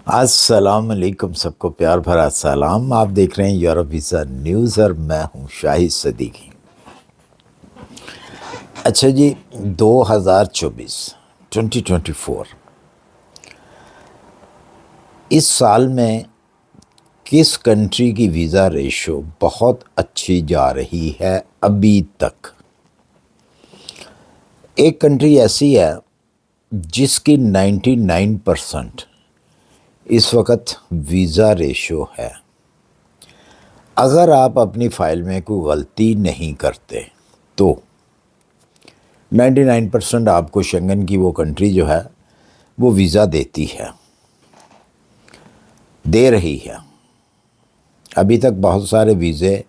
السلام علیکم، سب کو پیار بھرا سلام۔ آپ دیکھ رہے ہیں یورپ ویزا نیوز اور میں ہوں شاہد صدیقی۔ اچھا جی، 2024 اس سال میں کس کنٹری کی ویزا ریشو بہت اچھی جا رہی ہے ابھی تک؟ ایک کنٹری ایسی ہے جس کی 99% اس وقت ویزا ریشو ہے۔ اگر آپ اپنی فائل میں کوئی غلطی نہیں کرتے تو 99% آپ کو شنگن کی وہ کنٹری جو ہے وہ ویزا دیتی ہے، دے رہی ہے۔ ابھی تک بہت سارے ویزے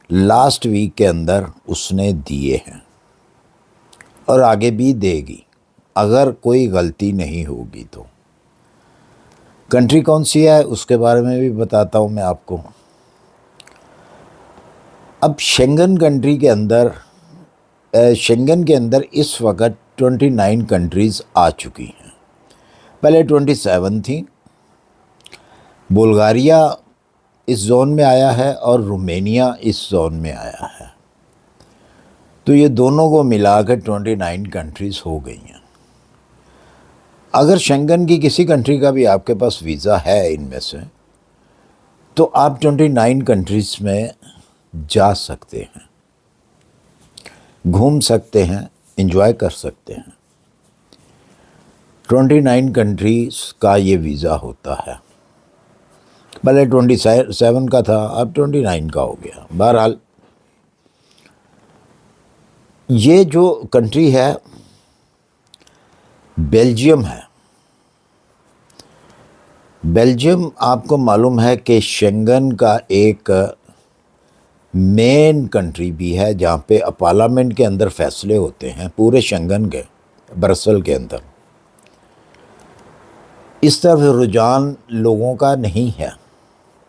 لاسٹ ویک کے اندر اس نے دیے ہیں اور آگے بھی دے گی اگر کوئی غلطی نہیں ہوگی تو۔ کنٹری کون سی ہے اس کے بارے میں بھی بتاتا ہوں میں آپ کو۔ اب شنگن کے اندر اس وقت 29 کنٹریز آ چکی ہیں۔ پہلے 27 تھیں۔ بلغاریہ اس زون میں آیا ہے اور رومینیا اس زون میں آیا ہے، تو یہ دونوں کو ملا کے 29 کنٹریز ہو گئی ہیں۔ اگر شنگن کی کسی کنٹری کا بھی آپ کے پاس ویزا ہے ان میں سے تو آپ 29 کنٹریز میں جا سکتے ہیں، گھوم سکتے ہیں، انجوائے کر سکتے ہیں۔ 29 کنٹریز کا یہ ویزا ہوتا ہے۔ پہلے 27 کا تھا، اب 29 کا ہو گیا۔ بہرحال یہ جو کنٹری ہے بیلجیم ہے۔ بیلجیم آپ کو معلوم ہے کہ شنگن کا ایک مین کنٹری بھی ہے جہاں پہ پارلیمنٹ کے اندر فیصلے ہوتے ہیں پورے شنگن کے، برسل کے اندر۔ اس طرف رجحان لوگوں کا نہیں ہے،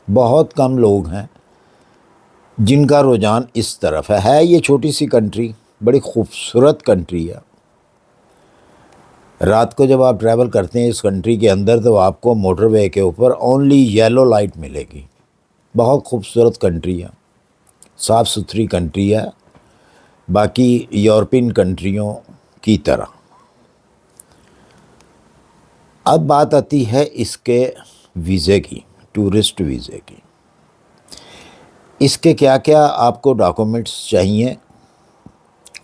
بہت کم لوگ ہیں جن کا رجحان اس طرف ہے۔ یہ چھوٹی سی کنٹری بڑی خوبصورت کنٹری ہے۔ رات کو جب آپ ٹریول کرتے ہیں اس کنٹری کے اندر تو آپ کو موٹر وے کے اوپر اونلی یلو لائٹ ملے گی۔ بہت خوبصورت کنٹری ہے، صاف ستھری کنٹری ہے، باقی یورپین کنٹریوں کی طرح۔ اب بات آتی ہے اس کے ویزے کی، ٹورسٹ ویزے کی۔ اس کے کیا کیا آپ کو ڈاکومنٹس چاہیے،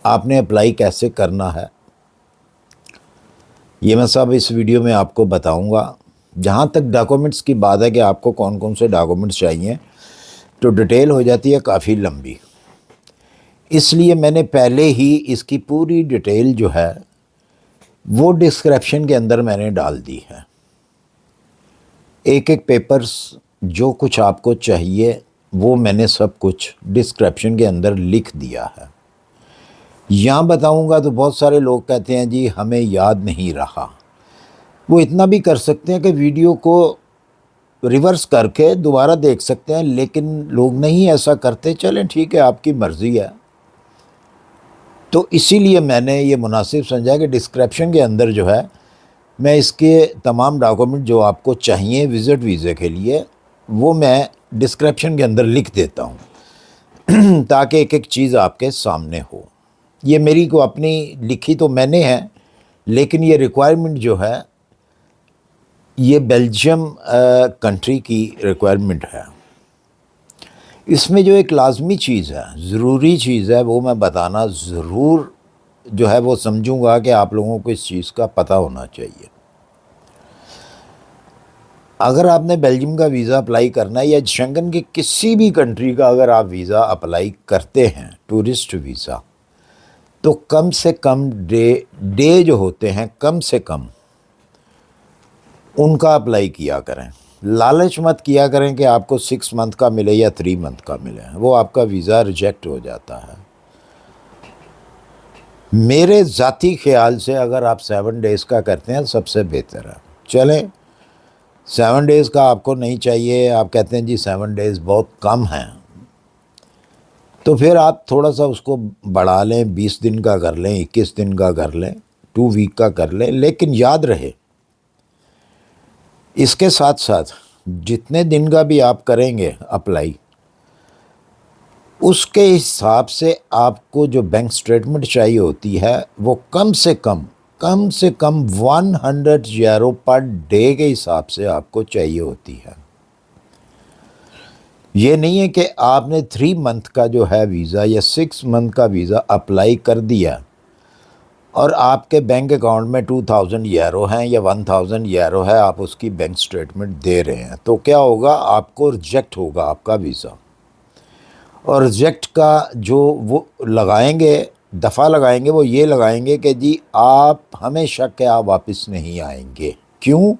آپ نے اپلائی کیسے کرنا ہے، یہ میں سب اس ویڈیو میں آپ کو بتاؤں گا۔ جہاں تک ڈاکومنٹس کی بات ہے کہ آپ کو کون کون سے ڈاکومنٹس چاہیے تو ڈیٹیل ہو جاتی ہے کافی لمبی، اس لیے میں نے پہلے ہی اس کی پوری ڈیٹیل جو ہے وہ ڈسکرپشن کے اندر میں نے ڈال دی ہے۔ ایک ایک پیپرز جو کچھ آپ کو چاہیے وہ میں نے سب کچھ ڈسکرپشن کے اندر لکھ دیا ہے۔ یہاں بتاؤں گا تو بہت سارے لوگ کہتے ہیں جی ہمیں یاد نہیں رہا۔ وہ اتنا بھی کر سکتے ہیں کہ ویڈیو کو ریورس کر کے دوبارہ دیکھ سکتے ہیں، لیکن لوگ نہیں ایسا کرتے۔ چلیں ٹھیک ہے، آپ کی مرضی ہے۔ تو اسی لیے میں نے یہ مناسب سمجھا کہ ڈسکرپشن کے اندر جو ہے میں اس کے تمام ڈاکومنٹ جو آپ کو چاہیے وزٹ ویزے کے لیے وہ میں ڈسکرپشن کے اندر لکھ دیتا ہوں تاکہ ایک ایک چیز آپ کے سامنے ہو۔ یہ میری کو اپنی لکھی تو میں نے ہے، لیکن یہ ریکوائرمنٹ جو ہے یہ بیلجیم کنٹری کی ریکوائرمنٹ ہے۔ اس میں جو ایک لازمی چیز ہے، ضروری چیز ہے، وہ میں بتانا ضرور جو ہے وہ سمجھوں گا کہ آپ لوگوں کو اس چیز کا پتہ ہونا چاہیے۔ اگر آپ نے بیلجیم کا ویزا اپلائی کرنا ہے یا شنگن کی کسی بھی کنٹری کا اگر آپ ویزا اپلائی کرتے ہیں ٹورسٹ ویزا، تو کم سے کم ڈے جو ہوتے ہیں کم سے کم ان کا اپلائی کیا کریں۔ لالچ مت کیا کریں کہ آپ کو 6 منتھ کا ملے یا 3 منتھ کا ملے، وہ آپ کا ویزا ریجیکٹ ہو جاتا ہے۔ میرے ذاتی خیال سے اگر آپ 7 ڈیز کا کرتے ہیں سب سے بہتر ہے۔ چلیں 7 ڈیز کا آپ کو نہیں چاہیے، آپ کہتے ہیں جی 7 ڈیز بہت کم ہیں، تو پھر آپ تھوڑا سا اس کو بڑھا لیں، 20 دن کا کر لیں، 21 دن کا کر لیں، 2 ویک کا کر لیں۔ لیکن یاد رہے اس کے ساتھ ساتھ جتنے دن کا بھی آپ کریں گے اپلائی، اس کے حساب سے آپ کو جو بینک سٹیٹمنٹ چاہیے ہوتی ہے وہ کم سے کم 100 یورو پر ڈے کے حساب سے آپ کو چاہیے ہوتی ہے۔ یہ نہیں ہے کہ آپ نے 3 منتھ کا جو ہے ویزا یا 6 منتھ کا ویزا اپلائی کر دیا اور آپ کے بینک اکاؤنٹ میں 2000 یورو ہیں یا 1000 یورو ہے، آپ اس کی بینک سٹیٹمنٹ دے رہے ہیں، تو کیا ہوگا؟ آپ کو ریجیکٹ ہوگا آپ کا ویزا۔ اور ریجیکٹ کا جو وہ لگائیں گے، دفعہ لگائیں گے، وہ یہ لگائیں گے کہ جی آپ ہمیں شک ہے آپ واپس نہیں آئیں گے۔ کیوں؟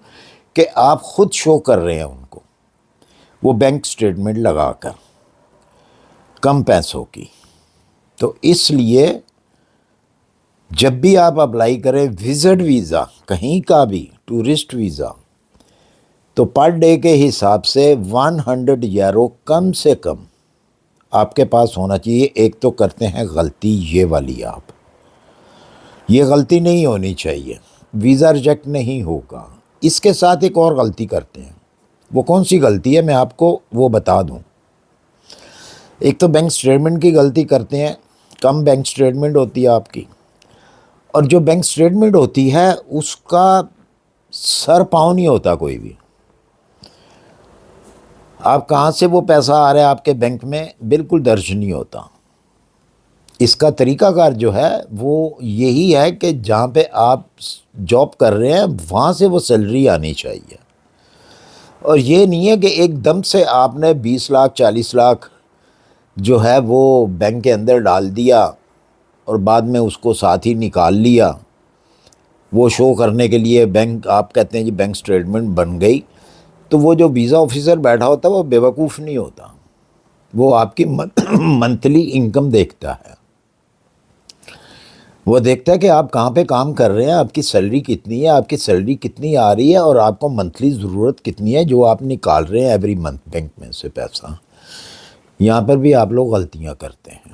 کہ آپ خود شو کر رہے ہیں ان کو وہ بینک سٹیٹمنٹ لگا کر کم پیسوں کی۔ تو اس لیے جب بھی آپ اپلائی کریں وزٹ ویزا، کہیں کا بھی ٹورسٹ ویزا، تو پر ڈے کے حساب سے 100 یورو کم سے کم آپ کے پاس ہونا چاہیے۔ ایک تو کرتے ہیں غلطی یہ والی، آپ یہ غلطی نہیں ہونی چاہیے، ویزا ریجیکٹ نہیں ہوگا۔ اس کے ساتھ ایک اور غلطی کرتے ہیں، وہ کون سی غلطی ہے میں آپ کو وہ بتا دوں۔ ایک تو بینک سٹیٹمنٹ کی غلطی کرتے ہیں، کم بینک سٹیٹمنٹ ہوتی ہے آپ کی، اور جو بینک سٹیٹمنٹ ہوتی ہے اس کا سر پاؤں نہیں ہوتا کوئی بھی۔ آپ کہاں سے وہ پیسہ آ رہا ہے آپ کے بینک میں بالکل درج نہیں ہوتا۔ اس کا طریقہ کار جو ہے وہ یہی ہے کہ جہاں پہ آپ جاب کر رہے ہیں وہاں سے وہ سیلری آنی چاہیے، اور یہ نہیں ہے کہ ایک دم سے آپ نے 20 لاکھ 40 لاکھ جو ہے وہ بینک کے اندر ڈال دیا اور بعد میں اس کو ساتھ ہی نکال لیا، وہ شو کرنے کے لیے بینک، آپ کہتے ہیں جی بینک سٹیٹمنٹ بن گئی، تو وہ جو ویزا آفیسر بیٹھا ہوتا ہے وہ بیوقوف نہیں ہوتا، وہ آپ کی منتھلی انکم دیکھتا ہے، وہ دیکھتا ہے کہ آپ کہاں پہ کام کر رہے ہیں، آپ کی سیلری کتنی ہے، آپ کی سیلری کتنی آ رہی ہے، اور آپ کو منتھلی ضرورت کتنی ہے جو آپ نکال رہے ہیں ایوری منتھ بینک میں سے پیسہ۔ یہاں پر بھی آپ لوگ غلطیاں کرتے ہیں۔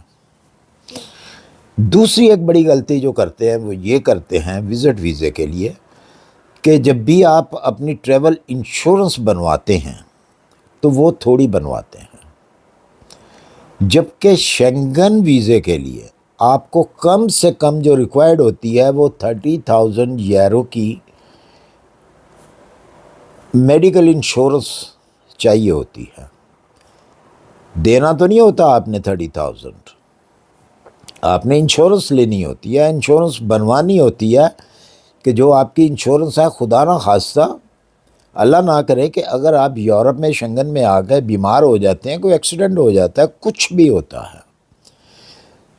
دوسری ایک بڑی غلطی جو کرتے ہیں وہ یہ کرتے ہیں وزٹ ویزے کے لیے کہ جب بھی آپ اپنی ٹریول انشورنس بنواتے ہیں تو وہ تھوڑی بنواتے ہیں، جبکہ شنگن ویزے کے لیے آپ کو کم سے کم جو ریکوائرڈ ہوتی ہے وہ 30,000 یورو کی میڈیکل انشورنس چاہیے ہوتی ہے۔ دینا تو نہیں ہوتا آپ نے 30,000، آپ نے انشورنس لینی ہوتی ہے، انشورنس بنوانی ہوتی ہے کہ جو آپ کی انشورنس ہے خدا نہ خواستہ اللہ نہ کرے کہ اگر آپ یورپ میں شنگن میں آ گئے بیمار ہو جاتے ہیں، کوئی ایکسیڈنٹ ہو جاتا ہے، کچھ بھی ہوتا ہے،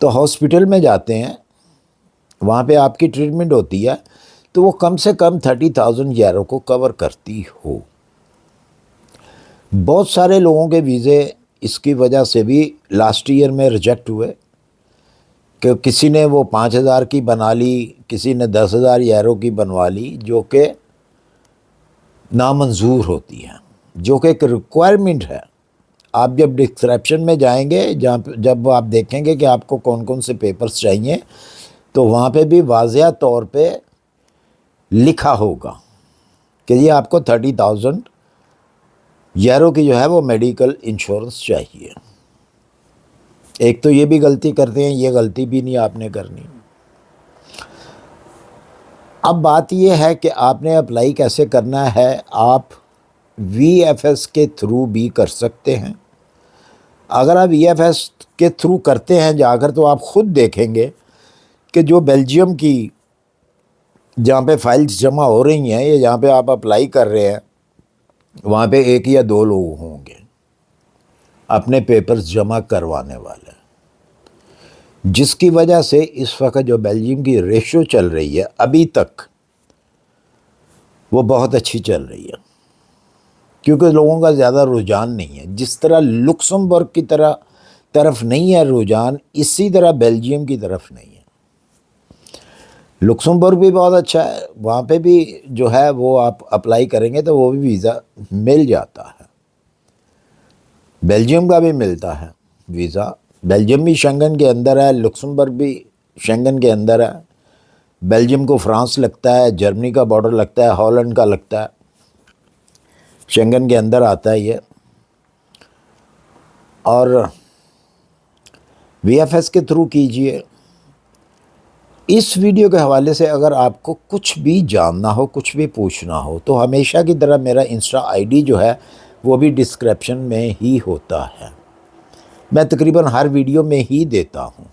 تو ہاسپٹل میں جاتے ہیں، وہاں پہ آپ کی ٹریٹمنٹ ہوتی ہے، تو وہ کم سے کم 30,000 یورو کو کور کرتی ہو۔ بہت سارے لوگوں کے ویزے اس کی وجہ سے بھی لاسٹ ایئر میں ریجیکٹ ہوئے کہ کسی نے وہ 5,000 کی بنا لی، کسی نے 10,000 یورو کی بنوا لی، جو کہ نامنظور ہوتی ہے، جو کہ ایک ریکوائرمنٹ ہے۔ آپ جب ڈسکرپشن میں جائیں گے، جب آپ دیکھیں گے کہ آپ کو کون کون سے پیپرز چاہیے، تو وہاں پہ بھی واضح طور پہ لکھا ہوگا کہ یہ آپ کو 30,000 یورو کی جو ہے وہ میڈیکل انشورنس چاہیے۔ ایک تو یہ بھی غلطی کرتے ہیں، یہ غلطی بھی نہیں آپ نے کرنی۔ اب بات یہ ہے کہ آپ نے اپلائی کیسے کرنا ہے۔ آپ وی ایف ایس کے تھرو بھی کر سکتے ہیں۔ اگر آپ وی ایف ایس کے تھرو کرتے ہیں جا کر، تو آپ خود دیکھیں گے کہ جو بیلجیم کی جہاں پہ فائلز جمع ہو رہی ہیں یا جہاں پہ آپ اپلائی کر رہے ہیں، وہاں پہ 1 یا 2 لوگ ہوں گے اپنے پیپرز جمع کروانے والے، جس کی وجہ سے اس وقت جو بیلجیم کی ریشو چل رہی ہے ابھی تک وہ بہت اچھی چل رہی ہے، کیونکہ لوگوں کا زیادہ رجحان نہیں ہے۔ جس طرح لکسمبرگ کی طرف نہیں ہے رجحان، اسی طرح بیلجیم کی طرف نہیں ہے۔ لکسمبرگ بھی بہت اچھا ہے، وہاں پہ بھی جو ہے وہ آپ اپلائی کریں گے تو وہ بھی ویزا مل جاتا ہے۔ بیلجیم کا بھی ملتا ہے ویزا، بیلجیم بھی شنگن کے اندر ہے، لکسمبرگ بھی شنگن کے اندر ہے۔ بیلجیم کو فرانس لگتا ہے، جرمنی کا بارڈر لگتا ہے، ہالینڈ کا لگتا ہے، شنگن کے اندر آتا ہے یہ، اور وی ایف ایس کے تھرو کیجئے۔ اس ویڈیو کے حوالے سے اگر آپ کو کچھ بھی جاننا ہو، کچھ بھی پوچھنا ہو، تو ہمیشہ کی طرح میرا انسٹا آئی ڈی جو ہے وہ بھی ڈسکرپشن میں ہی ہوتا ہے، میں تقریباً ہر ویڈیو میں ہی دیتا ہوں،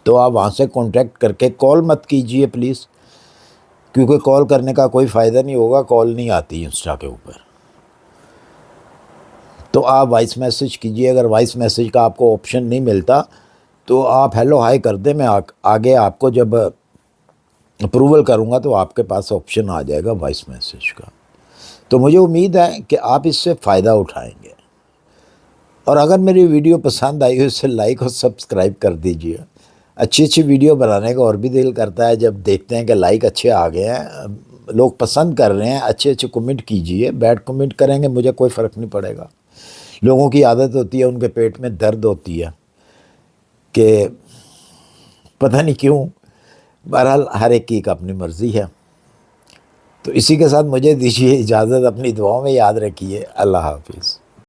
تو آپ وہاں سے کانٹیکٹ کر کے کال مت کیجئے پلیز، کیونکہ کال کرنے کا کوئی فائدہ نہیں ہوگا، کال نہیں آتی انسٹا کے اوپر۔ تو آپ وائس میسیج کیجئے، اگر وائس میسیج کا آپ کو آپشن نہیں ملتا تو آپ ہیلو ہائی کر دیں، میں آگے آپ کو جب اپروول کروں گا تو آپ کے پاس آپشن آ جائے گا وائس میسیج کا۔ تو مجھے امید ہے کہ آپ اس سے فائدہ اٹھائیں گے، اور اگر میری ویڈیو پسند آئی ہو اسے لائک اور سبسکرائب کر دیجئے۔ اچھی اچھی ویڈیو بنانے کا اور بھی دل کرتا ہے جب دیکھتے ہیں کہ لائک اچھے آ گئے ہیں، لوگ پسند کر رہے ہیں، اچھے اچھے کمنٹ کیجئے، بیڈ کمنٹ کریں گے مجھے کوئی فرق نہیں پڑے گا۔ لوگوں کی عادت ہوتی ہے، ان کے پیٹ میں درد ہوتی ہے کہ پتہ نہیں کیوں، بہرحال ہر ایک کی اپنی مرضی ہے۔ تو اسی کے ساتھ مجھے دیجیے اجازت، اپنی دعاؤں میں یاد رکھیے۔ اللہ حافظ۔